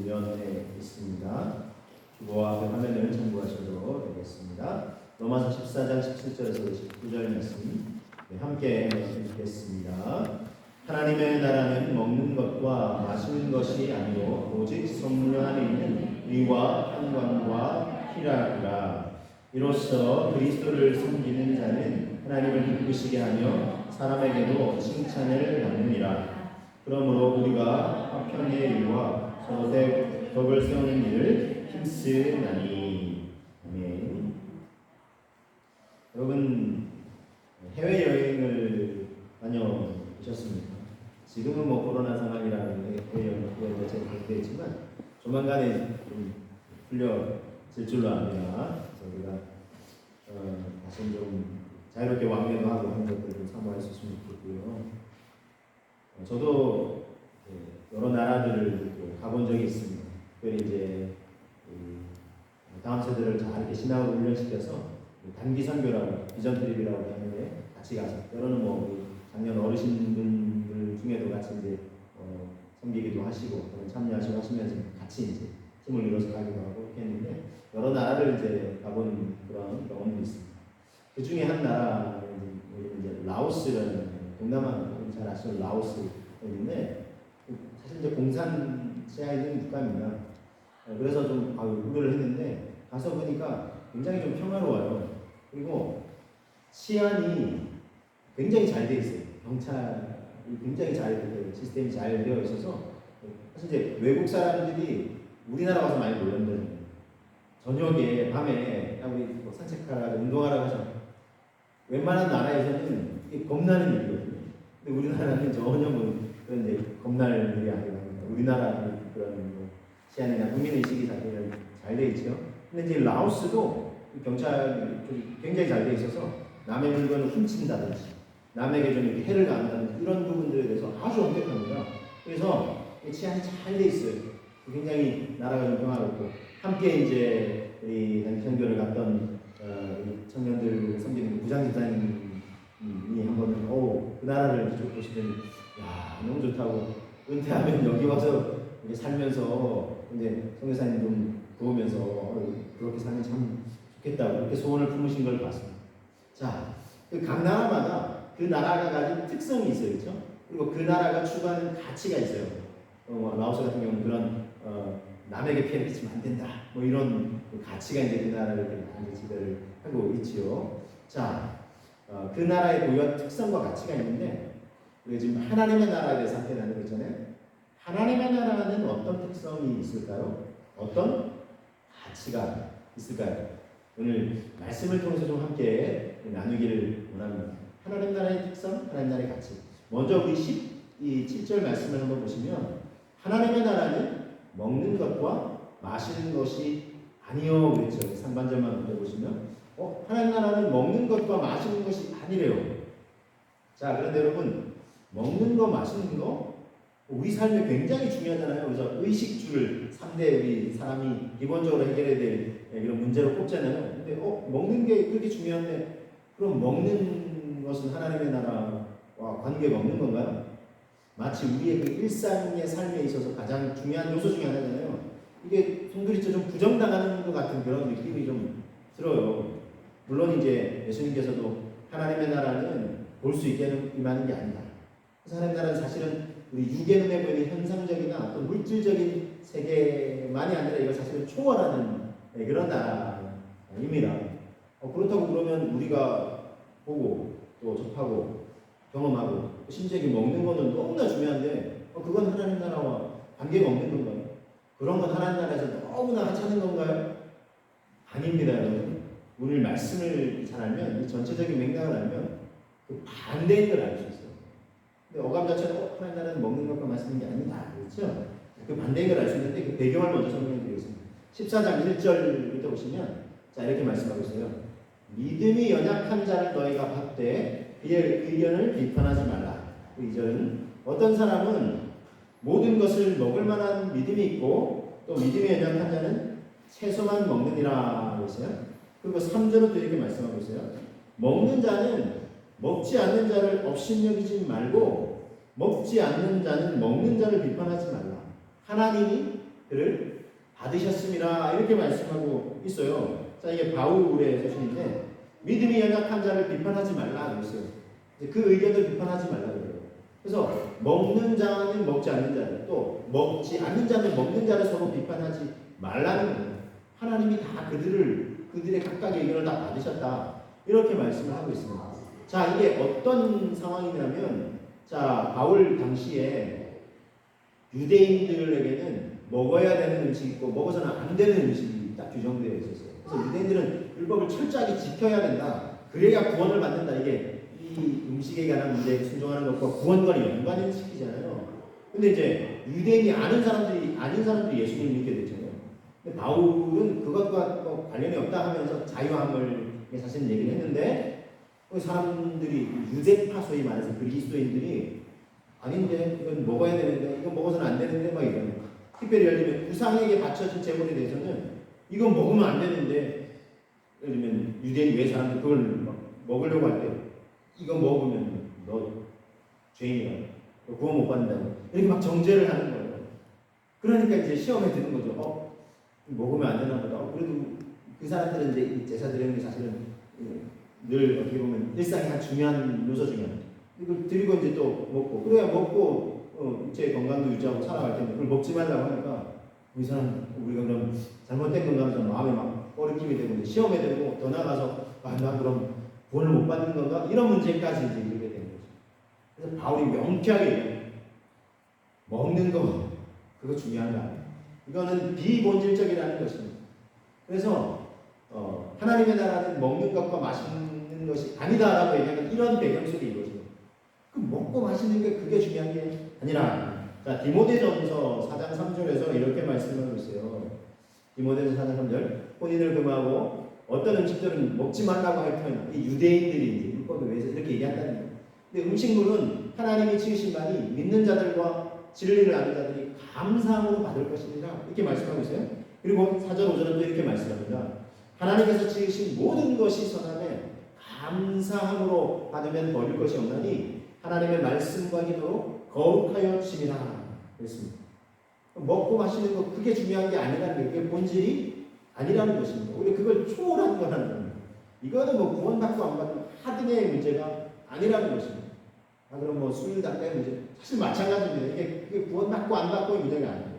면에 있습니다. 주보와 그 화면을 참고하셔도 되겠습니다. 로마서 14장 17절에서 19절 말씀 함께 읽겠습니다. 하나님의 나라는 먹는 것과 마시는 것이 아니요 오직 성령 안에 있는 의와 평강과 희락이라. 이로써 그리스도를 섬기는 자는 하나님을 기쁘시게 하며 사람에게도 칭찬을 받느니라. 그러므로 우리가 화평의 일과 서로 덕을 세우는 일을 힘쓰나니. 아멘. 여러분 해외여행을 다녀오셨습니까? 지금은 뭐 코로나 상황이라는 해외여행이 제한되어 있지만 조만간에 좀 풀려질 줄로 압니다. 우리가 다시 좀 자유롭게 왕래도 하고 하는 것들을 좀 사모할 수 있으면 좋겠고요. 저도 여러 나라들을 가본 적이 있습니다. 특별히 이제 다음 세대를 잘 이렇게 신앙을 훈련시켜서 단기 선교라고 비전 트립이라고 하는데 같이 가서 때로는 뭐 작년 어르신분들 중에도 같이 이제 섬기기도 하시고 참여하시고 하시면서 같이 이제 팀을 이뤄서 가기도 하고 이렇게 했는데 여러 나라를 이제 가본 그런 경험도 있습니다. 그 중에 한 나라는 이제 라오스라는 동남아 잘 아시는 라오스인데 사실 이제 공산시하에 있는 국가입니다. 그래서 좀 우려를 했는데 가서 보니까 굉장히 좀 평화로워요. 그리고 치안이 굉장히 잘 되어 있어요. 경찰이 굉장히 잘 시스템이 잘 되어 있어서 사실 이제 외국 사람들이 우리나라 와서 많이 놀란다는 저녁에 밤에 우리 뭐 산책하러 운동하러 가서 웬만한 나라에서는 이게 겁나는 일이거든요. 근데 우리나라는 전혀 뭐 그런 이제 겁날 일이 아니라 우리나라 그런 뭐 치안이나 국민의식이 자체는 잘 되어 있죠. 근데 이제 라오스도 경찰이 굉장히 잘 되어 있어서 남의 물건을 훔친다든지 남에게 좀 이렇게 해를 가한다든지 이런 부분들에 대해서 아주 엄격합니다. 그래서 치안이 잘 되어 있어요. 굉장히 나라가 좀 평화롭고 함께 이제 우리 단기선교를 갔던 청년들 섬기는 부장집사님이 한번 그 나라를 쭉 보시더니 야 너무 좋다고 은퇴하면 여기 와서 이제 살면서 이제 선교사님 좀 도우면서 그렇게 살면 참 좋겠다고 그렇게 소원을 품으신 걸 봤습니다. 자, 각 나라마다 그 나라가 가진 특성이 있어요, 그렇죠? 그리고 그 나라가 추구하는 가치가 있어요. 라오스 같은 경우는 그런 남에게 피해를 끼치면 안 된다. 뭐 이런 가치가 이제 그 나라를 지배를 하고 있지요. 자, 그 나라의 고유한 특성과 가치가 있는데 우리가 지금 하나님의 나라에 대해서 함께 나누고 있잖아요. 하나님의 나라는 어떤 특성이 있을까요? 어떤 가치가 있을까요? 오늘 말씀을 통해서 좀 함께 나누기를 원합니다. 하나님 나라의 특성, 하나님 나라의 가치. 먼저 우리 17절 말씀을 한번 보시면 하나님의 나라는 먹는 것과 마시는 것이 아니요 그랬죠. 상반절만 먼저 보시면 하나님 나라는 먹는 것과 마시는 것이 아니래요. 자, 그런데 여러분 먹는 거 마시는 거 우리 삶에 굉장히 중요하잖아요. 그래서 의식주를 3대 우리 사람이 기본적으로 해결해야 될 이런 문제로 꼽잖아요. 근데 먹는 게 그렇게 중요한데 그럼 먹는 것은 하나님의 나라와 관계가 없는 건가요? 마치 우리의 그 일상의 삶에 있어서 가장 중요한 요소 중에 하나잖아요. 이게 송두리째 좀 부정당하는 것 같은 그런 느낌이 좀 들어요. 물론 이제 예수님께서도 하나님의 나라는 볼 수 있게 임하는 게 아니다. 하나님의 나라는 사실은 우리 육의 눈에 보이는 현상적이나 어떤 물질적인 세계만이 아니라 이걸 사실은 초월하는 그런 나라입니다. 그렇다고 그러면 우리가 보고 또 접하고 경험하고 심지어 먹는 거는 너무나 중요한데 그건 하나님 나라와 관계가 없는 건가요? 그런 건 하나님 나라에서 너무나 하찮은 건가요? 아닙니다, 여러분. 오늘 말씀을 잘 알면 이 전체적인 맥락을 알면 그 반대인 걸 알 수 있어요. 근데 어감 자체는 하나님 나라는 먹는 것과 마시는 게 아니다, 그렇죠? 그 반대인 걸 알 수 있는데 그 배경을 먼저 설명해 드리겠습니다. 14장 1절부터 보시면 자 이렇게 말씀하고 있어요. 믿음이 연약한 자를 너희가 받되 그의 의견을 비판하지 말라. 그 2절은 어떤 사람은 모든 것을 먹을 만한 믿음이 있고 또 믿음이 연약한 자는 채소만 먹느니라 그랬어요. 그리고 3절은 또 이렇게 말씀하고 있어요. 먹는 자는 먹지 않는 자를 업신여기지 말고 먹지 않는 자는 먹는 자를 비판하지 말라. 하나님이 그를 받으셨습니다. 이렇게 말씀하고 있어요. 자, 이게 바울의 서신인데 믿음이 연약한 자를 비판하지 말라 그랬어요. 그 의견도 비판하지 말라 그래요. 그래서 먹는 자는 먹지 않는 자를, 또 먹지 않는 자는 먹는 자를 서로 비판하지 말라는 거예요. 하나님이 다 그들의 각각의 의견을 다 받으셨다. 이렇게 말씀을 하고 있습니다. 자, 이게 어떤 상황이냐면, 자, 바울 당시에 유대인들에게는 먹어야 되는 음식이 있고 먹어서는 안 되는 음식이 딱 규정되어 있었어요. 그래서 유대인들은 율법을 철저하게 지켜야 된다. 그래야 구원을 받는다. 이게 이 음식에 관한 문제에 순종하는 것과 구원과 연관을 시키잖아요. 근데 이제 유대인이 아닌 사람들이 예수님을 믿게 되잖아요. 근데 바울은 그것과 관련이 없다 하면서 자유함을 사실 얘기를 했는데, 그 사람들이 유대파 소위 말해서 그리스도인들이 아닌데 이건 먹어야 되는데 이건 먹어서는 안 되는데 막 이러는 거예요. 특별히 예를 들면 우상에게 바쳐진 제물에 대해서는 이건 먹으면 안 되는데, 예를 들면 유대인 외 사람들 그걸 막 먹으려고 할 때 이거 먹으면 너 죄인이야, 구원 못 받는다고 이렇게 막 정죄를 하는 거예요. 그러니까 이제 시험에 드는 거죠. 먹으면 안 되나 보다. 그래도 그 사람들은 이제 제사 드리는 게 사실은 늘 어떻게 보면 일상의 한 중요한 요소 중에 하나. 이걸 드리고 이제 또 먹고, 그래야 먹고 제 건강도 유지하고 살아갈 텐데 그걸 먹지 말라고 하니까 이 사람 우리가 그럼 잘못된 건가 하면서 마음에 막 꺼리낌이 되고 시험에 들고 더 나가서 나 그럼 구원을 못 받는 건가 이런 문제까지 이제 이르게 되는 거죠. 그래서 바울이 명쾌하게 먹는 거 그거 중요한 거 아니에요. 이거는 비본질적이라는 것입니다. 그래서 하나님의 나라는 먹는 것과 마시는 것이 아니다라고 얘기하는 이런 배경 속에 이거죠. 그 먹고 마시는 게 그게 중요한 게 아니라, 자, 디모데전서 4장 3절에서 이렇게 말씀하고 있어요. 디모데전서 4장 3절, 혼인을 금하고 어떤 음식들은 먹지 말라고 할 편, 이 유대인들이 이제 율법에 의해서 이렇게 얘기한다는 거예요. 근데 음식물은 하나님이 지으신 바니 믿는 자들과 진리를 아는 자들이 감사함으로 받을 것입니다. 이렇게 말씀하고 있어요. 그리고 4절 5절은 또 이렇게 말씀합니다. 하나님께서 지으신 모든 것이 선함에 감사함으로 받으면 버릴 것이 없나니 하나님의 말씀과 기도로 거룩하여 주심이라 그랬습니다. 먹고 마시는 거 그게 중요한 게 아니라는 게, 그게 본질이 아니라는 것입니다. 오히려 그걸 초월한 거라는 겁니다. 이거는 뭐 구원받고 안 받는 하등의 문제가 아니라는 것입니다. 그럼 뭐 술, 담배 문제 사실 마찬가지입니다. 이게 구원받고 안 받고의 문제가 아니에요.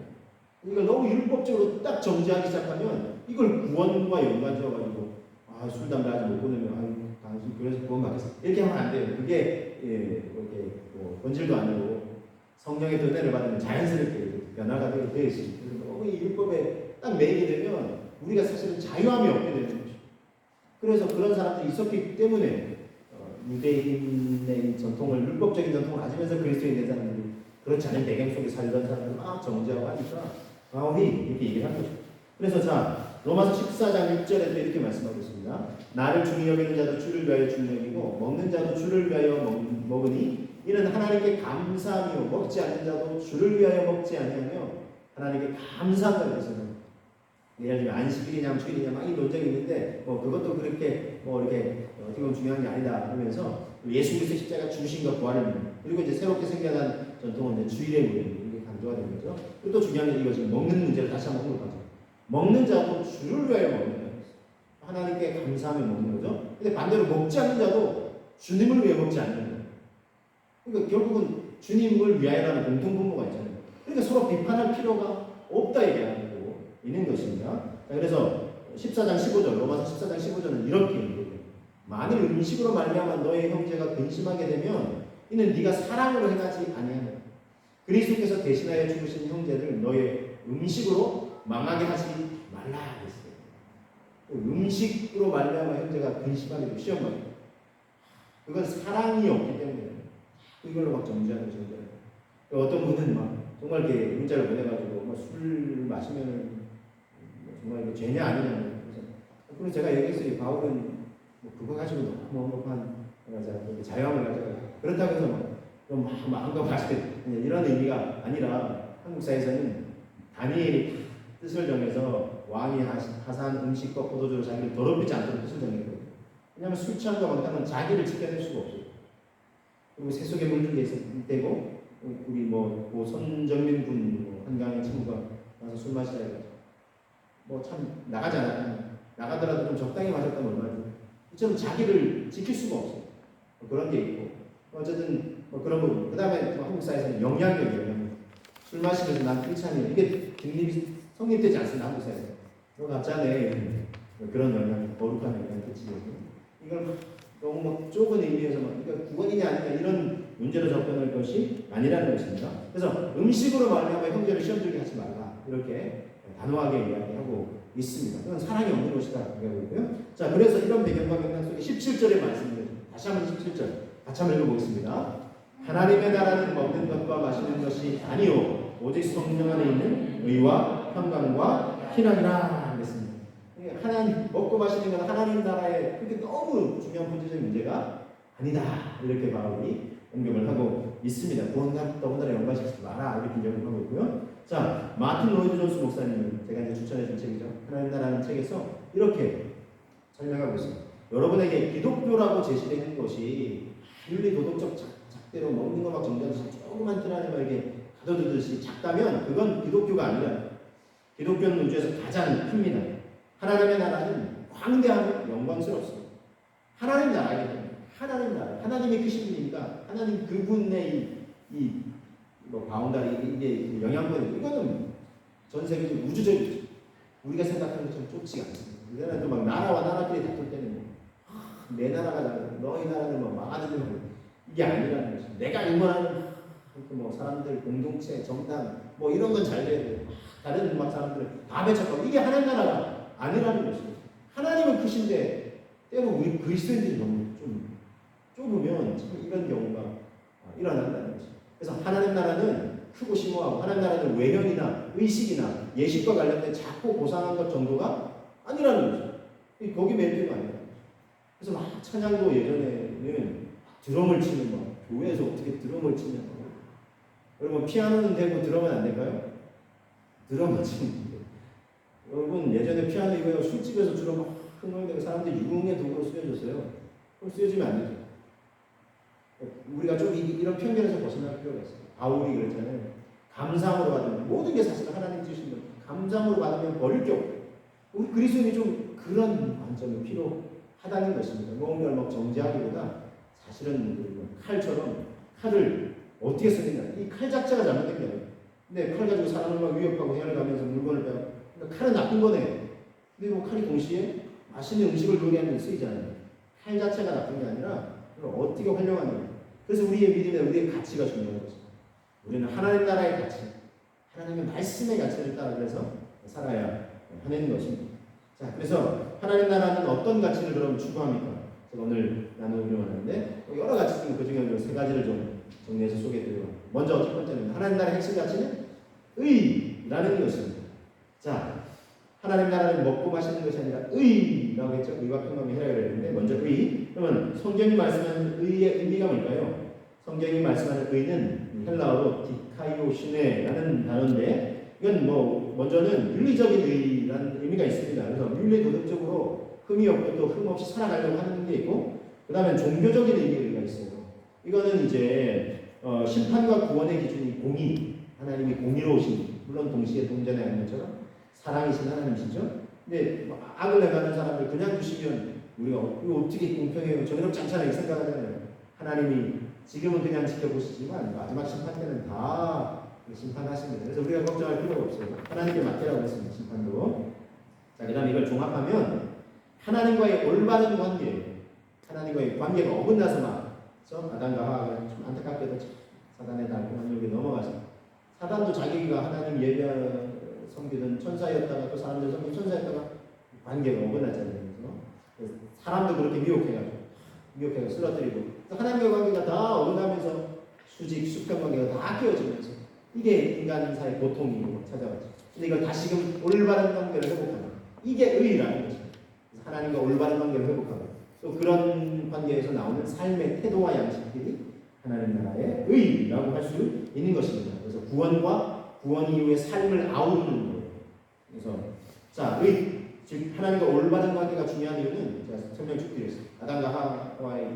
이걸 너무 율법적으로 딱 정지하기 시작하면 이걸 구원과 연관지어가지고 술, 담배 아직 못 끊으면 당신 그래서 구원받겠어 이렇게 하면 안 돼요. 그게 이렇게 본질도 아니고 성령의 은혜를 받으면 자연스럽게 변화가 되어 있습니다. 그래서 너무 이 율법에 딱 매이게 되면 우리가 사실은 자유함이 없게 되는 것이죠. 그래서 그런 사람들이 있었기 때문에 유대인의 전통을, 율법적인 전통을 가지면서 그리스도인 된 사람들이 그렇지 않은 배경 속에 살던 사람들을 막 정죄하고 하니까 바울이 이렇게 얘기를 한 거죠. 그래서 자, 로마서 14장 6절에도 이렇게 말씀하고 있습니다. 나를 중히 여기는 자도 주를 위하여 중히 여기고 먹는 자도 주를 위하여 먹으니 이는 하나님께 감사하며 먹지 않는 자도 주를 위하여 먹지 아니하며 하나님께 감사한다고 했어요. 예를 들면 안식일이냐 주일이냐 막 이 논쟁이 있는데 그것도 그렇게 이렇게 어떻게 보면 중요한 게 아니다 하면서 예수 그리스도 십자가 주신 것 부활을, 그리고 이제 새롭게 생겨난 전통은 주일의 무리 이게 강조가 되는 거죠. 또 중요한 게 이거 지금 먹는 문제를 다시 한번 언급하죠. 먹는 자도 주를 위하여 먹는 거예요. 하나님께 감사하며 먹는 거죠. 근데 반대로 먹지 않는 자도 주님을 위해 먹지 않는 거예요. 그러니까 결국은 주님을 위하여라는 공통분모가 있잖아요. 그러니까 서로 비판할 필요가 없다 얘기하고 있는 것입니다. 그래서 14장 15절, 로마서 14장 15절은 이렇게 얘기해요. 만일 음식으로 말미암아 너의 형제가 근심하게 되면 이는 네가 사랑으로 행하지 아니하냐. 그리스도께서 대신하여 죽으신 형제를 너의 음식으로 망하게 하지 말라 했어요. 음식으로 말미암아 형제가 근심하게 되고 시험하게 돼요. 그건 사랑이 없기 때문에 이걸로 막 정지하는 거죠. 어떤 분은 막 정말 이렇게 문자를 보내가지고 술 마시면 정말 이거 죄냐 아니냐. 그래서 제가 얘기했어요. 바울은 그거 가지고 너무 언급한 자유함을 가져가 그렇다고 해서 좀 마음껏 마시는 이런 의미가 아니라 한국 사회에서는 다니엘이 뜻을 정해서 왕이 하사한 음식과 포도주로 자기를 더럽히지 않도록 뜻을 정했거든요. 왜냐하면 술 취함과 원탕은 자기를 지켜낼 수가 없어요. 그리고 세속에 물들게 되고 우리 손정민 군 한강의 친구가 가서 술 마시자 해가지고 뭐 참 나가잖아. 나가더라도 좀 적당히 마셨다면 얼마지. 좀 자기를 지킬 수가 없어요. 뭐 그런 게 있고 어쨌든 뭐 그런 부분. 그 다음에 한국 사회에서는 영향력이에요. 술 마시면서 난 괜찮아요. 이게 등립이 성립되지 않습니다. 한국 사회에서. 너 가짜네. 그런 영향, 거룩한 영향을 끼치고 이걸 너무 막 좁은 의미에서 막 그러니까 구원이냐 아니냐 이런 문제로 접근할 것이 아니라는 것입니다. 그래서 음식으로 말하면 형제를 시험 들게 하지 말라 이렇게 단호하게 이야기하고 있습니다. 그건 사랑이 없는 것이다 이야기하고 있고요. 자, 그래서 이런 배경과 맥락 속에 17절의 말씀을 다시 한번 17절 같이 한번 읽어보겠습니다. 하나님의 나라는 먹는 것과 마시는 것이 아니요 오직 성령 안에 있는 의와 평강과 희락이라 그랬습니다. 하나님 먹고 마시는 건 하나님 나라의 그게 너무 중요한 본질적인 문제가 아니다 이렇게 바울이 언급을 하고 있습니다. 구원과 더군다나 연관시키지 마라 이렇게 인정을 하고 있고요. 자, 마틴 로이드 존스 목사님 제가 이제 추천해준 책이죠. 하나님 나라는 책에서 이렇게 설명하고 있습니다. 여러분에게 기독교라고 제시되는 것이 윤리 도덕적 작대로 먹는 거 막 정리하듯이 조그만 틀 안에 막 이렇게 가둬두듯이 작다면 그건 기독교가 아니라 기독교는 우주에서 가장 큽니다. 하나님의 나라는 광대하고 영광스럽습니다. 하나님 나라이기 때문에 하나님 나라, 하나님이 크신 분이니까 하나님 그분의 뭐 바운다리 이게 영향권 이거는 전 세계적 우주적이죠. 우리가 생각하는 것처럼 좁지가 않습니다. 우리나라는 또 막 나라와 나라끼리 다툴 때는 내 나라가 다르고 너희 나라는 뭐 망하는 이게 아니라는 것이 내가 응원하는 뭐 사람들 공동체 정당 뭐 이런 건 잘 돼야 돼요. 다른 막 사람들은 다 배척하고 이게 하나님 나라가 아니라는 것입니다. 하나님은 크신데 때로 우리 그리스도인들이 너무 좀 좁으면 참 이런 경우가 일어난다는 것입니다. 그래서 하나님 나라는 크고 심오하고 하나님 나라는 외형이나 의식이나 예식과 관련된 작고 고상한 것 정도가 아니라는 거죠. 거기 멘트가 아니라. 그래서 막 찬양도 예전에는 드럼을 치는 막 교회에서 어떻게 드럼을 치냐고. 여러분 피아노는 되고 드럼은 안 될까요? 드럼은 치는 여러분 예전에 피아노 이거 술집에서 주로 막 흥얼대고 사람들이 유흥의 도구로 쓰여줬어요. 그럼 쓰여지면 안 되죠. 우리가 좀 이런 편견에서 벗어날 필요가 있어요. 바울이 그랬잖아요. 감상으로 받으면 모든 게 사실 하나님 주신 것 감상으로 받으면 버릴 게 없고 우리 그리스도인이 좀 그런 관점이 필요하다는 것입니다. 뭔가를 막 정지하기보다 사실은 칼처럼 칼을 어떻게 쓰느냐 이 칼 자체가 잘못된 게 아니에요. 근데 칼 가지고 사람을 막 위협하고 해야 가면서 물건을 빼고 그러니까 칼은 나쁜 거네. 근데 뭐 칼이 동시에 맛있는 음식을 요리하는 데 쓰이잖아요. 칼 자체가 나쁜 게 아니라 그걸 어떻게 활용하느냐. 그래서 우리의 믿음이나 우리의 가치가 중요한 거죠. 우리는 하나님 나라의 가치, 하나님의 말씀의 가치를 따라 그래서 살아야 하는 것입니다. 자, 그래서 하나님 나라는 어떤 가치를 그럼 추구합니까? 제가 오늘 나누려고 하는데 여러 가치 중에 그 중에 세 가지를 좀 정리해서 소개해드리고 먼저 첫 번째는 하나님 나라의 핵심 가치는 의라는 것입니다. 자, 하나님 나라는 먹고 마시는 것이 아니라 의라고 했죠. 의와 평강을 해야 되는데 먼저 의. 그러면 성경이 말씀하는 의의 의미가 뭘까요? 성경이 말씀하는 의는 헬라어로 디카이오시네라는 단어인데 이건 뭐 먼저는 윤리적인 의라는 의미가 있습니다. 그래서 윤리 도덕적으로 흠이 없고 또 흠 없이 살아가려고 하는 게 있고 그 다음에 종교적인 의미가 있어요. 이거는 이제 심판과 구원의 기준이 공의, 하나님이 공의로우신 물론 동시에 동전에 앉는 것처럼 사랑이신 하나님이시죠. 근데 악을 행하는 사람을 그냥 두시면 우리가 이거 어떻게 공평해요? 정의롭지 않잖아요. 생각하잖아요. 하나님이 지금은 그냥 지켜보시지만 마지막 심판 때는 다 심판하십니다. 그래서 우리가 걱정할 필요가 없어요. 하나님께 맡기라고 했습니다. 심판도. 자, 그 다음에 이걸 종합하면 하나님과의 올바른 관계, 하나님과의 관계가 어긋나서 막 아담과 하와가 좀 안타깝게도 사단의 달콤한 유혹에 넘어가서 사단도 자기가 하나님 예배하는 섬기던 천사였다가 또 사람들 섬기는 천사였다가 관계가 어긋났잖아요. 그래서 사람도 그렇게 미혹해가 쓰러뜨리고 하나님과 관계가 다 어긋나면서 수직, 수평 관계가 다 깨어지면서 이게 인간 사의 고통이 찾아왔죠. 근데 이걸 다시금 올바른 관계를 회복하는 이게 의라는 것입니다. 하나님과 올바른 관계를 회복하고 또 그런 관계에서 나오는 삶의 태도와 양식들이 하나님 나라의 의라고 할 수 있는 것입니다. 그래서 구원과 구원 이후의 삶을 아우르는 거예요. 그래서 자, 의, 즉 하나님과 올바른 관계가 중요한 이유는 제가 설명 쭉 드렸습니다. 아담과 하와의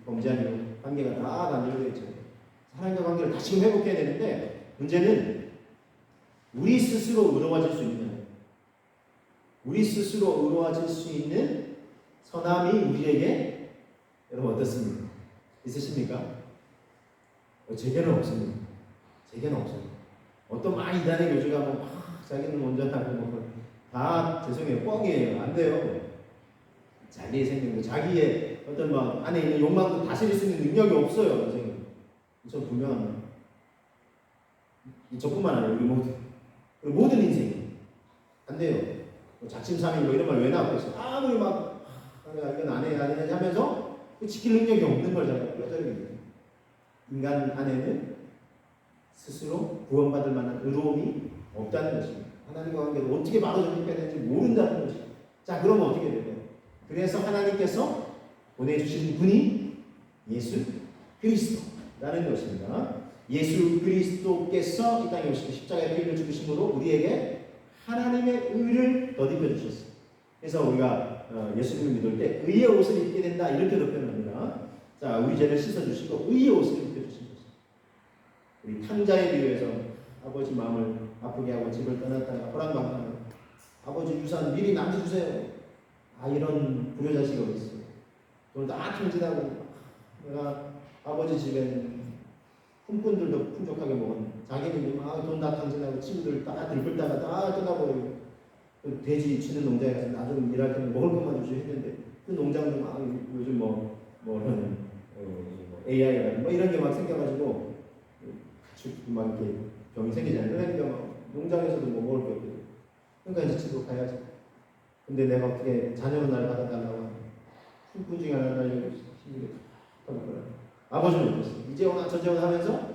범죄한 이후 관계가 다 단절되어 있죠. 하나님과 관계를 다시금 회복해야 되는데 문제는 우리 스스로 의로워질 수 있는, 우리 스스로 의로워질 수 있는 선함이 우리에게 여러분 어떻습니까? 있으십니까? 제게는 없습니다. 제게는 없어요. 어떤 많이 이단의 교주가 뭐 자기는 온전하고 다 죄송해요, 뻥이에요. 안 돼요. 자기의 생명도 자기의 어떤 막 안에 있는 욕망도 다스릴 수 있는 능력이 없어요. 선생님, 전 분명합니다. 저뿐만 아니라 우리 모든 인생이 안 돼요. 작심삼일 이런 말 왜 나오고 있어? 아무리 막 이건 안 해 하면서 지킬 능력이 없는 거잖아요. 뼈저리게 인간 안에는 스스로 구원받을 만한 의로움이 없다는 것입니다. 하나님과 관계를 어떻게 바로 정립해야 되는지 모른다는 것입니다. 자, 그러면 어떻게 될까요? 그래서 하나님께서 보내주신 분이 예수 그리스도라는 것입니다. 예수 그리스도께서 이 땅에 오시고 십자가의 피를 죽으심으로 우리에게 하나님의 의를 덧입혀 주셨어요. 그래서 우리가 예수님을 믿을 때 의의 옷을 입게 된다 이렇게 표현합니다. 자, 우리 죄를 씻어주시고 의의 옷을 입혀주신 것입니다. 우리 탕자에 비유해서 아버지 마음을 아프게 하고 집을 떠났다가 허락받는 아버지 유산 미리 남겨주세요. 이런 불효자식이 어디 있어요? 돈을 다 탕진하고 내가 아버지 집에는 품꾼들도 풍족하게 먹었는데 자기는 돈 다 탕진하고 친구들 다 들불다가 다 떠나버리고 돼지 치는 농장에 가서 나 좀 일할 때는 먹을 것만 주시 했는데 그 농장도 막 요즘 뭐 AI라든지 뭐 이런 게 막 생겨가지고 막 이렇게 병이 생기잖아요. 그러니까 막 농장에서도 뭐 먹을 게 없고 그러니까 이제 집으로 가야지. 근데 내가 어떻게 자녀는 날 받아달라고 품꾼 중에 하나를 힘들게 하는 거야. 아버지는 어땠어? 이제 오나 저제 오나 하면서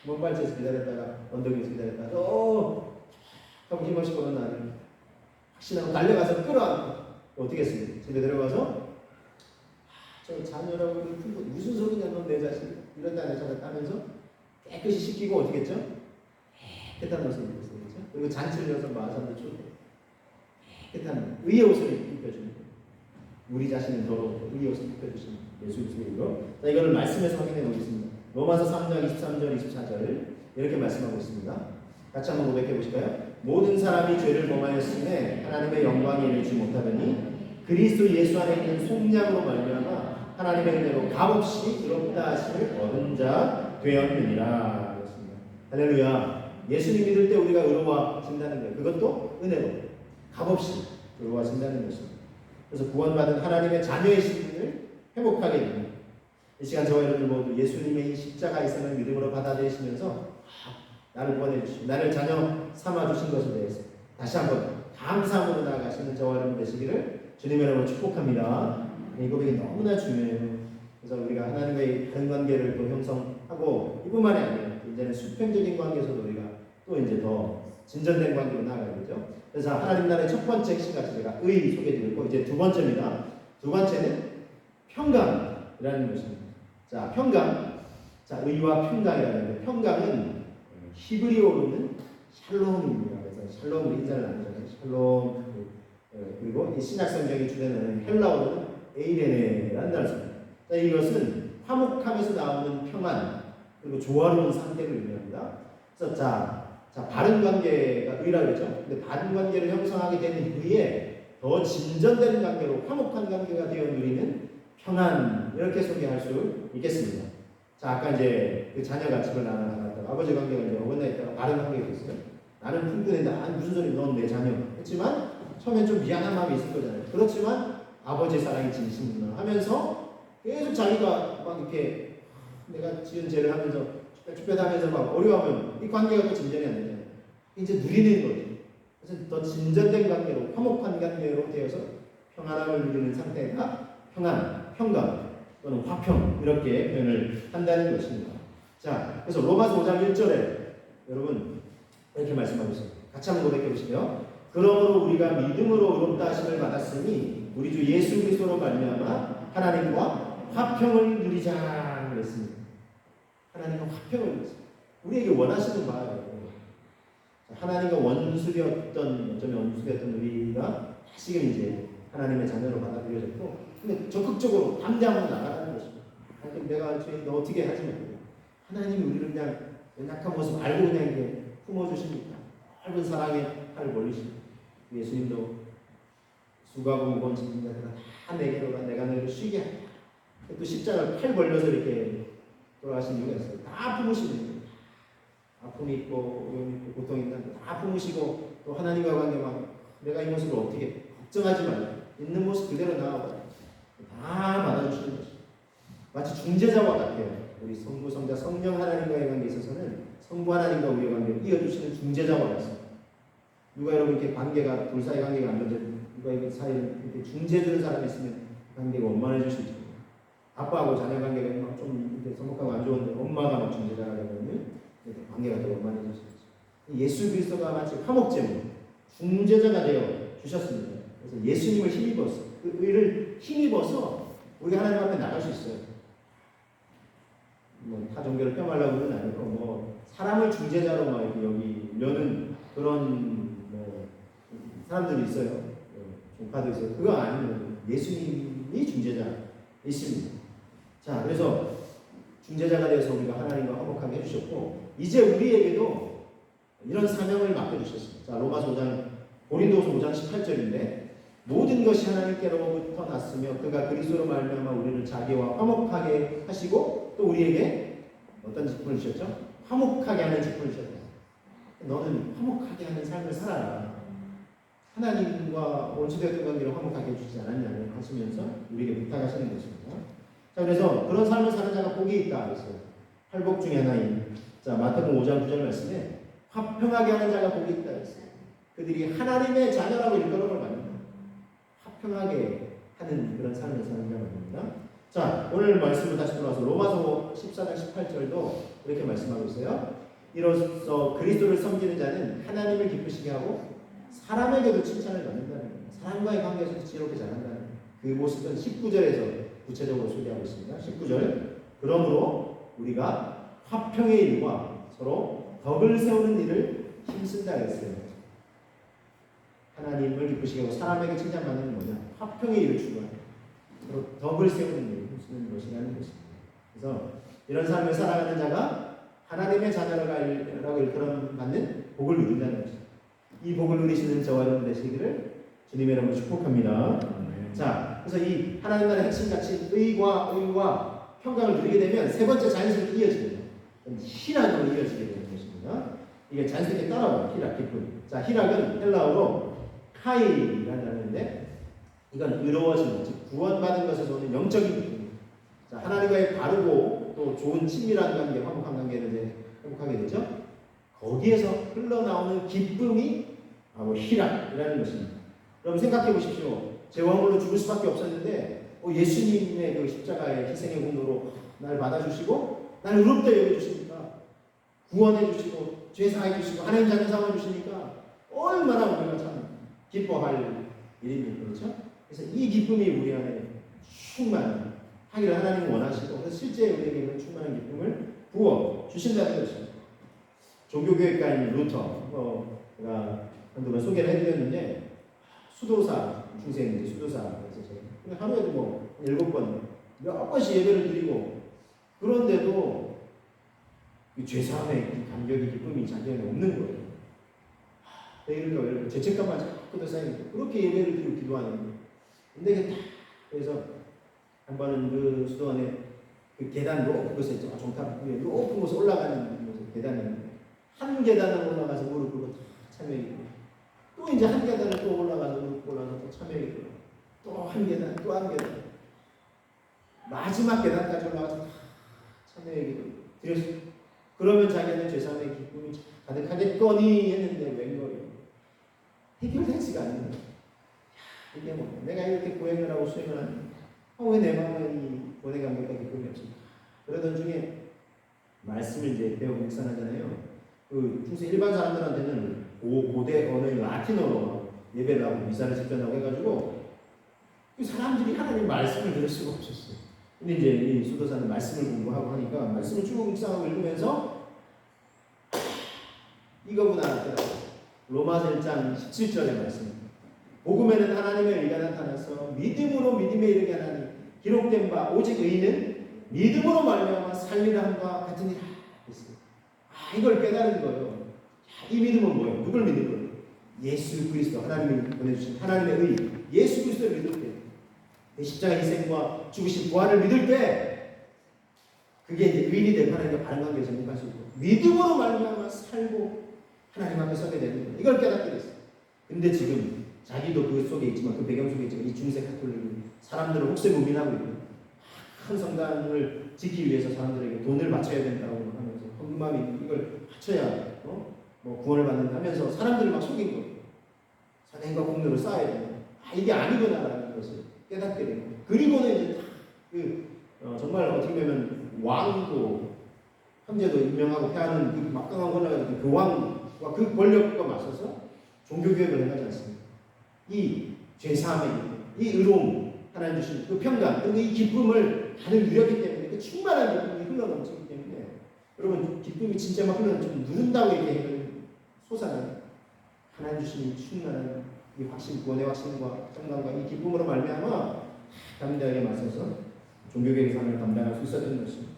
먼 발치에서 기다렸다가 언덕에서 기다렸다가 하고 힘없이 보는 나를 확신하고 달려가서 끌어안고 어떻게 했어요? 집에 들어가서 저 자녀라고 품꾼 무슨 소리냐 넌 내 자식 이런다 저런다 하면서 깨끗이 씻기고 어떻게 했죠? 깨끗한 옷을 입었어요. 그렇죠? 그리고 잔치를 여서 마산도 주고 깨끗한 의의 옷을 입혀주는 거예요. 우리 자신은 더러 의의 옷을 입혀주시는 예수 그리스도로. 자, 이거를 말씀에서 확인해 보겠습니다. 로마서 3장 23절 24절 이렇게 말씀하고 있습니다. 같이 한번 고백해 보실까요? 모든 사람이 죄를 범하였음에 하나님의 영광에 이르지 못하더니 그리스도 예수 안에 있는 속량으로 말미암아 하나님의 은혜로 값없이 의롭다 하심을 얻은 자 되었느니라. 그렇습니다. 할렐루야. 예수님 믿을 때 우리가 의로워진다는 거예요. 그것도 은혜로 값없이 의로워진다는 것입니다. 그래서 구원받은 하나님의 자녀의 신분을 회복하게 됩니다. 이 시간 저와 여러분 모두 예수님의 이 십자가의 삶을 믿음으로 받아들이시면서 나를 구원해주시고 나를 자녀 삼아주신 것에 대해서 다시 한번 감사함으로 나아가시는 저와 여러분 되시기를 주님의 이름으로 축복합니다. 이 고백이 너무나 중요해요. 그래서 우리가 하나님과의 다른 관계를 또 형성하고 이뿐만이 아니라 이제는 수평적인 관계에서도 우리가 또 이제 더 진전된 관계로 나아가야 되죠. 그래서 하나님 나라의 첫 번째 핵심같이 제가 의 소개해드렸고 이제 두 번째입니다. 두 번째는 평강이라는 것입니다. 자, 평강. 자, 의와 평강이라는 거. 평강은 히브리어로는 샬롬입니다. 그래서 샬롬으로 인사를 나누잖아요. 샬롬. 그리고 이 신약 성경이 주제는 헬라어로는 에이레네라는 단어를 씁니다. 자, 이것은 화목함에서 나오는 평안 그리고 조화로운 상태를 의미합니다. 그래서 자, 바른 관계가 의라고 했죠. 근데 바른 관계를 형성하게 되는 후에 더 진전된 관계로 화목한 관계가 되어 누리는 평안 이렇게 소개할 수 있겠습니다. 자, 아까 이제 그 자녀가 집을 나갔다가 아버지 관계가 이제 어긋나있다가 바른 관계가 있어요. 나는 품꾼인데 무슨 소리 넌 내 자녀 했지만 처음엔 좀 미안한 마음이 있을 거잖아요. 그렇지만 아버지의 사랑이 진심이구나 하면서 계속 자기가 막 이렇게 내가 지은 죄를 하면서 쭈뼛하면서 막 어려워하면 이 관계가 또 진전이 안 되잖아요. 이제 누리는 거지. 그래서 더 진전된 관계로 화목한 관계로 되어서 평안함을 누리는 상태가 평강 또는 화평 이렇게 표현을 한다는 것입니다. 자, 그래서 로마서 5장 1절에 여러분 이렇게 말씀하고 있습니다. 같이 한번 고백해 보시죠. 그러므로 우리가 믿음으로 의롭다 하심을 받았으니 우리 주 예수 그리스도로 말미암아 하나님과 화평을 누리자 그랬습니다. 하나님과 화평을 누리자. 우리에게 원하시는 바예요. 하나님과 원수되었던 우리가 다시금 이제 하나님의 자녀로 받아들여졌고, 근데 적극적으로 담대함으로 나가라는 것입니다. 하나님 내가 죄인데 어떻게 하지 말고 하나님이 우리를 그냥 연약한 모습 알고 그냥 이렇게 품어주십니까? 넓은 사랑의 팔을 벌리시고 예수님도 수고하고 무거운 짐진 자들아 다 내게로 가 내가 너희를 쉬게 하리라. 또 십자가를 팔 벌려서 이렇게 돌아가신 이유가 있어요. 다 품으시는 거예요. 아픔이 있고 위험이 있고 고통이 있는데 다 품으시고 또 하나님과 관계만 내가 이 모습을 어떻게 걱정하지 말라. 있는 모습 그대로 나와봐. 다 받아주시는 거죠. 마치 중재자와 같아요. 우리 성부, 성자, 성령 하나님과의 관계에 있어서는 성부 하나님과 우리의 관계를 이어주시는 중재자와 같습니다. 누가 여러분 이렇게 관계가 둘 사이 관계가 안 맞는데 누가 이 사이를 이렇게 중재해주는 사람이 있으면 관계가 원만해질 수 있죠. 아빠하고 자녀 관계가 좀 이렇게 서먹하고 안 좋은데 엄마가 막 중재자가 되면 관계가 더 원만해질 수 있죠. 예수 그리스도가 마치 화목제물 중재자가 되어 주셨습니다. 그래서 예수님을 힘입어서 그 의를 힘입어서 우리가 하나님 앞에 나갈 수 있어요. 뭐 타종교를 폄하하려고는 아니고 뭐 사람을 중재자로 막 이렇게 여기려는 그런 뭐 사람들이 있어요. 종파도 있어요. 그거 아니면 예수님이 중재자이십니다. 자, 그래서 중재자가 되어서 우리가 하나님과 화목하게 해주셨고 이제 우리에게도 이런 사명을 맡겨주셨습니다. 자, 로마서 5장 고린도서 5장 18절인데 모든 것이 하나님께로부터 났으며 그가 그리스도로 말미암아 우리를 자기와 화목하게 하시고 또 우리에게 어떤 직분을 주셨죠? 화목하게 하는 직분을 주셨다. 너는 화목하게 하는 삶을 살아라. 하나님과 원수되었던 관계를 화목하게 해주지 않았냐고 하시면서 우리에게 부탁하시는 것입니다. 자, 그래서 그런 삶을 사는 자가 복이 있다 그랬어요. 팔복 중에 하나인 자 마태복음 5장 9절 말씀에 화평하게 하는 자가 복이 있다 그랬어요. 그들이 하나님의 자녀라고 일컬음을 받는다. 화평하게 하는 그런 삶을 사는 자가 됩니다. 자, 오늘 말씀을 다시 돌아와서 로마서 14장 18절도 이렇게 말씀하고 있어요. 이로써 그리스도를 섬기는 자는 하나님을 기쁘시게 하고 사람에게도 칭찬을 받는다는 겁니다. 사람과의 관계에서 지혜롭게 잘한다는 그 모습은 19절에서 구체적으로 소개하고 있습니다. 19절 그러므로 우리가 화평의 일과 서로 덕을 세우는 일을 힘쓴다 했어요. 하나님을 기쁘시게 하고 사람에게 칭찬받는 뭐냐? 화평의 일을 추구하는 서로 덕을 세우는 일을 힘쓰는 것이라는 것입니다. 그래서 이런 삶을 살아가는 자가 하나님의 자녀라고 일컬음 받는 복을 누린다는 것입니다. 이 복을 누리시는 저와 여러분 되시기를 주님의 이름으로 축복합니다. 자, 그래서 이 하나님 나라의 핵심 가치 의와 평강을 누리게 되면 세 번째 자연스럽게 이어집니다. 희락으로 이어지게 되는 것입니다. 이게 자연스럽게 따라와요. 희락, 기쁨. 자, 희락은 헬라어로 카이라는 단어인데 이건 의로워지는, 즉 구원받은 것에서 오는 영적인 기쁨입니다. 자, 하나님과의 바르고 또 좋은 친밀한 관계, 화목한 관계를 이제 회복하게 되죠. 거기에서 흘러나오는 기쁨이 바로 희락이라는 것입니다. 여러분 생각해 보십시오. 죄와 허물로 죽을 수밖에 없었는데 예수님의 그 십자가의 희생의 공로로 날 받아주시고 날 의롭다 여겨주시니까 구원해 주시고 죄 사해 주시고 하나님 자녀 삼아 주시니까 얼마나 우리가 참 기뻐할 일입니까? 그렇죠? 그래서 이 기쁨이 우리 안에 충만하기를 하나님이 원하시고 그래서 실제 우리에게 충만한 기쁨을 부어 주신다는 것입니다. 종교교육가인 루터가 한두 번 소개를 해드렸는데 수도사 중생인데 수도사에서 하루에도 뭐 7번 몇 번씩 예배를 드리고 그런데도 죄사함의 감격이 기쁨이 자기 안에 없는 거예요. 내일은 죄책감만 자꾸 더 쌓이고 그렇게 예배를 드리고 기도하는 거예요. 근데 그래서 한 번은 그 수도 안에 그 계단도 그것에 있죠. 종탑 위에 높은 곳에 올라가는 계단이 있는데 한 계단을 올라가서 무릎 꿇고 참여했고 또 이제 한 계단을 또 올라가서 무릎 꿇고 올라가서 또 참여했고 또 한 계단 또 한 계단 마지막 계단까지 올라가서 참여했고 드렸어요. 그러면 자기는 죄사함의 기쁨이 가득하겠거니 했는데 웬걸요? 해결되지가 않는 거예요. 이게 뭐 내가 이렇게 고행을 하고 수행을 하는데 왜 내 마음에 이 고뇌 감격과 기쁨이 없을까? 그러던 중에 말씀을 이제 배우고 묵상하잖아요. 그 중세 일반 사람들한테는 고대 언어인 라틴어로 예배를 하고 미사를 집전하고 해가지고 그 사람들이 하나님 말씀을 들을 수가 없었어요. 근데 이제 이 수도사는 말씀을 공부하고 하니까 말씀을 쭉 묵상하고 읽으면서 이거구나 하더라고요. 로마서 1장 17절의 말씀. 복음에는 하나님의 의가 나타나서 믿음으로 믿음에 이르게 하나니 기록된 바 오직 의인은 믿음으로 말미암아 살리라 함과 같으니라. 이걸 깨달은 거예요. 이 믿음은 뭐예요? 누굴 믿는 거예요? 예수 그리스도, 하나님이 보내주신 하나님의 의, 예수 그리스도를 믿을 때, 내 십자가 희생과 죽으신 부활을 믿을 때, 그게 이제 의인이 되고 하나님과 바른 관계에 정립할 수 있고, 믿음으로 말미암아 살고 하나님 앞에 서게 되는 거예요. 이걸 깨닫게 됐어요. 근데 지금 자기도 그 속에 있지만, 그 배경 속에 있지만, 이 중세 카톨릭이 사람들을 혹세무민하고 있고, 큰 성당을 짓기 위해서 사람들에게 돈을 바쳐야 된다고 하면서 헌금함이 이걸 바쳐야 뭐 구원을 받는다면서 사람들을 막 속인 거예요. 선행과 공로를 쌓아야 된다. 이게 아니구나라는 것을 깨닫게 되고, 그리고는 이제 정말 어떻게 보면 왕도 황제도 임명하고 패하는 그 막강한 권력을 그 왕과 그 권력과 맞서서 종교개혁을 해가지 않습니까? 이 죄사함의 이 의로움, 하나님 주신 그 평강, 그리고 이 기쁨을 다들 누렸기 때문에, 그 충만한 기쁨이 흘러넘치기 때문에, 여러분 기쁨이 진짜 막 좀 누른다고 얘기하는 소사는 하나님 주신 이 충만한 이 확신, 구원의 확신과 평강과 이 기쁨으로 말미암아 담대하게 맞서서 종교개혁의 삶을 감당할 수 있었던 것입니다.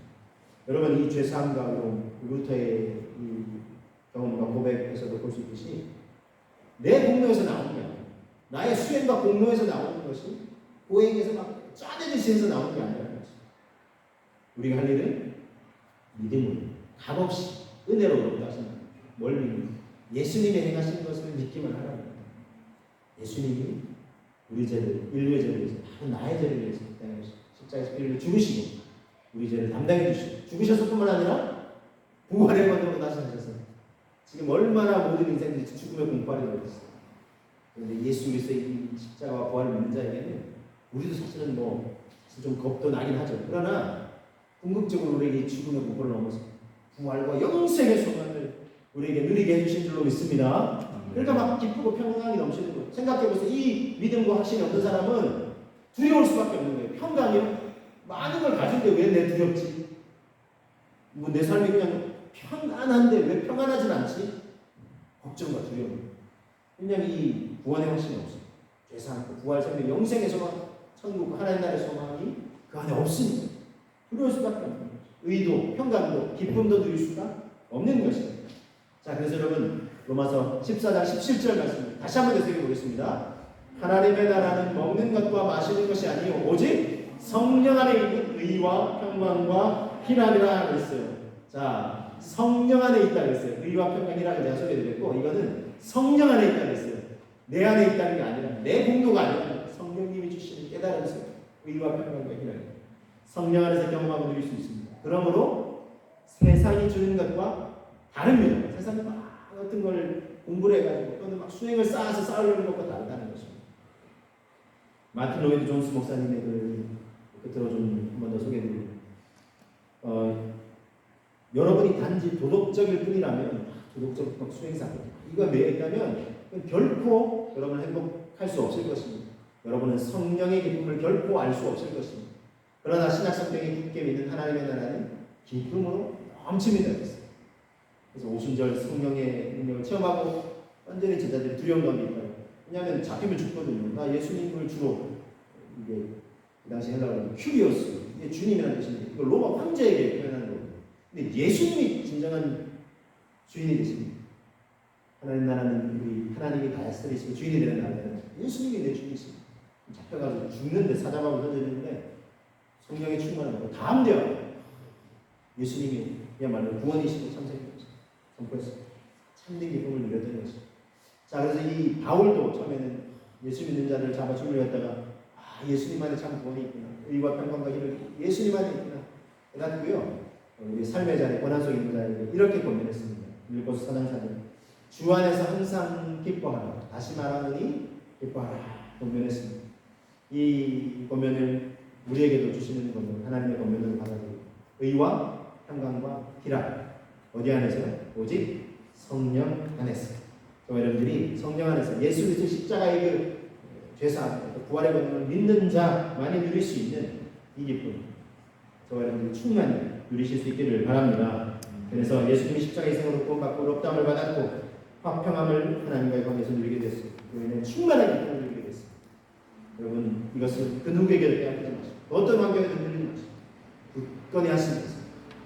여러분 이 죄사함과 루터의 이 경험과 고백에서도 볼 수 있듯이, 내 공로에서 나오는 게 아니에요. 나의 수행과 공로에서 나오는 것이 고행에서 막 짜내듯이 해서 나오는 게 아니라는 것입니다. 우리가 할 일은 믿음으로 값없이 은혜로 얻었다시는 뭘 믿는, 예수님이 행하신 것을 믿기만 하라는 거예요. 예수님이 우리 죄를, 인류의 죄를 위해서, 바로 나의 죄를 위해서 십자가에서 인류를 죽으시고 우리 죄를 담당해 주시고, 죽으셔서 뿐만 아니라 부활의 권능으로 다시 하셔서 지금 얼마나 모든 인생들이 죽음의 공포에 놓여 있어요. 그런데 예수 그리스도의 이 십자가와 부활을 믿는 자에게는, 우리도 사실은 사실 좀 겁도 나긴 하죠. 그러나 궁극적으로 우리에게 죽음의 공포를 넘어서 부활과 영생의 소망을 우리에게 누리게 해주신 줄로 믿습니다. 그러니까 막 기쁘고 평강이 넘치는 거예요. 생각해보세요. 이 믿음과 확신이 없는 사람은 두려울 수밖에 없는 거예요. 평강이요? 많은 걸 가진데 왜 내 두렵지? 내 삶이 그냥 평안한데 왜 평안하진 않지? 걱정과 두려움. 왜냐하면 이 구원의 확신이 없어요. 죄사함, 부활, 생명, 영생의 소망, 천국, 하나님 나라의 소망이 그 안에 없으니까 두려울 수밖에 없는 거죠. 의도, 평강도, 기쁨도 누릴 수가 없는 것입니다. 자, 그래서 여러분 로마서 14장 17절 말씀 다시 한번 되새겨 보겠습니다. 하나님의 나라는 먹는 것과 마시는 것이 아니요 오직 성령 안에 있는 의와 평강과 희락이라 그랬어요. 자, 성령 안에 있다 그랬어요. 의와 평강이라고 제가 소개해드렸고, 이거는 성령 안에 있다 그랬어요. 내 안에 있다는 게 아니라, 내 공로가 아니라 성령님이 주시는 깨달음 속 의와 평강과 희락, 성령 안에서 경험하고 누릴 수 있습니다. 그러므로 세상이 주는 것과 다릅니다. 세상이 막 어떤 걸 공부를 해가지고 또는 막 수행을 쌓아서 쌓으려는 것과 다르다는 것입니다. 마틴 로이드 존스 목사님의 끝으로 좀 한 번 더 소개해드립니다. 여러분이 단지 도덕적일 뿐이라면, 도덕적 수행사 이거 매여 있다면 결코 여러분은 행복할 수 없을 것입니다. 여러분은 성령의 기쁨을 결코 알 수 없을 것입니다. 그러나 신약 성경이 굳게 믿는 하나님의 나라는 기쁨으로 넘칩니다. 그래서 오순절 성령의 능력을 체험하고 완전히 제자들이 두려움 가운데 있다고. 왜냐하면 잡히면 죽거든요. 나 예수님을 주로, 이게 그 당시 헬라어로 큐리오스, 이게 주님이라는 뜻인데 이걸 로마 황제에게 표현하는 거예요. 근데 예수님이 진정한 주인이 되십니다. 하나님 나라는 우리 하나님이 다스리시고 주인이 되는 나라예요. 예수님이 내 주인이십니다. 잡혀가지고 죽는데, 사자마을 던져지는데 성령의 충만하고 담대하고 예수님이 그야말로 구원이시고 참생이시고 선포했습니다. 참된 기쁨을 누렸던 것이죠. 자, 그래서 이 바울도 처음에는 예수 믿는 자를 잡아 죽으려 했다가, 예수님 안에 참 구원이 있구나, 의와 평강과 힘을 예수님 안에 있구나 깨닫고요, 우리 삶의 자리, 고난 속에 있는 자에게 이렇게 권면했습니다. 빌립보서 4장 4절, 주 안에서 항상 기뻐하라, 다시 말하노니 기뻐하라 권면했습니다. 이 권면을 우리에게도 주시는 권면, 하나님의 권면을 받아들이고, 의와 평강과 희락 어디 안에서요? 오직 성령 안에서. 저와 여러분들이 성령 안에서 예수 그리스도 십자가의 그 죄사함, 부활의 권능을 믿는 자만이 누릴 수 있는 이 기쁨, 저와 여러분들이 충만히 누리실 수 있기를 바랍니다. 그래서 예수님이 십자가의 생으로 구원받고 의롭다함을 받았고 화평함을 하나님과의 관계에서 누리게 됐습니다. 우리는 충만한 기쁨을 누리게 됐습니다. 여러분, 이것을 그 누구에게도 빼앗기지 마시고, 어떤 환경에도 누리지 마시고 굳건히 하시면서,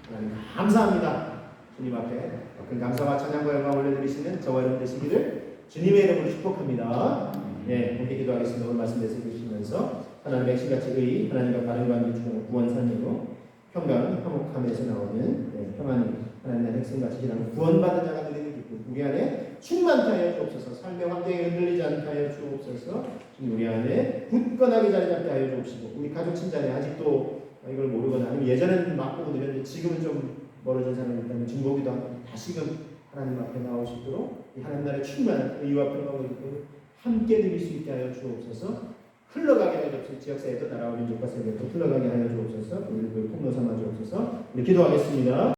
하나님 감사합니다, 주님 앞에 큰 감사와 찬양과 영광 올려드리시는 저와 여러분 되시기를 주님의 이름으로 축복합니다. 네, 함께 기도하겠습니다. 오늘 말씀 되시면서 하나님의 핵심같이 의, 하나님과 바른 관계 주는 구원산이고 평강, 화목함에서 나오는 평안이 하나님의 핵심같이 지나는 구원받은 자가 누리는 기쁨, 우리 안에 충만케 하여 주옵소서. 삶의 환경에 흔들리지 않게 하여 주옵소서. 우리 안에 굳건하게 자리 잡게 하여 주옵시고, 우리 가족 친자에 아직도 이걸 모르거나 아니면 예전에는 맛보고 누렸는데 지금은 좀 멀어진 사람이 있다면 중보기도 하고 다시금 하나님 앞에 나올 수 있도록 이 하나님 나라의 충만한 의와 평강을 입고 함께 누릴 수 있게 하여 주옵소서. 흘러가게 하여 주옵소서. 지역사회도 나라와 민족과 세계도 흘러가게 하여 주옵소서. 우리 그 통로 삼아 주옵소서. 우리 기도하겠습니다.